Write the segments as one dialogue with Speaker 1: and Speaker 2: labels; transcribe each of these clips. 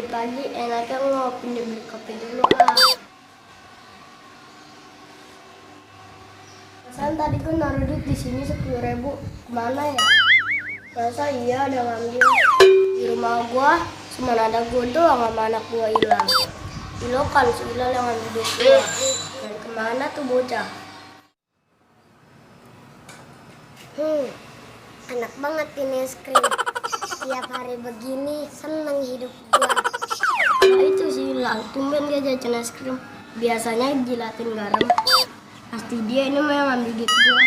Speaker 1: Pagi-pagi enaknya ngopi beli kopi dulu ah. Perasaan tadi gue naruh duit di sini 10.000. Kemana ya? Masa iya ada ngambil? Di rumah gua cuma ada gua doang sama anak gua hilang. Di lokal si Hilal yang ngambil duit gua. Dan kemana tuh bocah?
Speaker 2: Enak banget ini es krim. Tiap hari begini seneng hidup gua.
Speaker 1: Nah itu si Hilal, tumben dia jajan es krim. Biasanya jilatin garam. Pasti dia ini mau ngambil duit gua.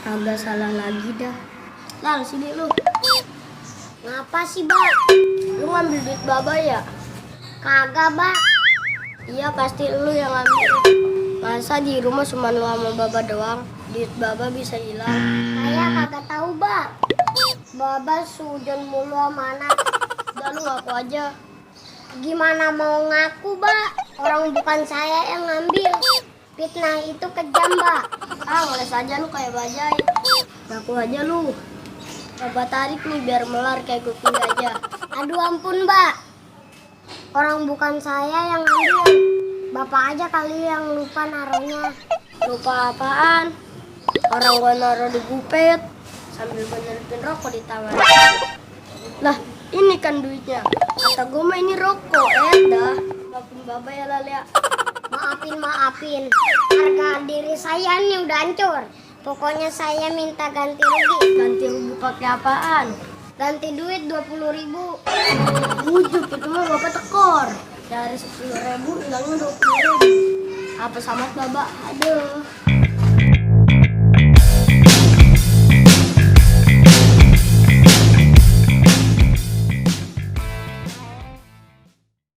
Speaker 1: Agak salah lagi dah. Lal, sini lu.
Speaker 2: Ngapa sih, Bak?
Speaker 1: Lu ngambil duit Baba ya?
Speaker 2: Kagak, Bak.
Speaker 1: Iya pasti lu yang ngambil. Masa di rumah cuma lu sama Baba doang? Duit Baba bisa hilang.
Speaker 2: Saya kagak tahu, Bak. Baba sujon mulu sama anak.
Speaker 1: Udah lu ngaku aja.
Speaker 2: Gimana mau ngaku, Bak? Orang bukan saya yang ngambil. Fitnah itu kejam, Bak.
Speaker 1: Ah ngeles aja lu kayak bajai. Ngaku aja lu. Baba tarik nih biar melar kayak kuping aja.
Speaker 2: Aduh ampun, Mbak. Orang bukan saya yang ngambil. Bapak aja kali yang lupa naruhnya.
Speaker 1: Lupa apaan? Orang gua naruh di gupet sambil menyelipin rokok di tangan. Lah ini kan duitnya. Kata gua mah ini rokok. Dah. Maafin Baba ya Lal ya.
Speaker 2: Maafin. Harga diri saya nih udah hancur. Pokoknya saya minta ganti rugi.
Speaker 1: Ganti rugi pakai apaan?
Speaker 2: Ganti duit 20.000.
Speaker 1: Bujuk itu mah Bapak tekor. Dari 10.000 hilangnya 20.000. Apa sama Baba? Aduh.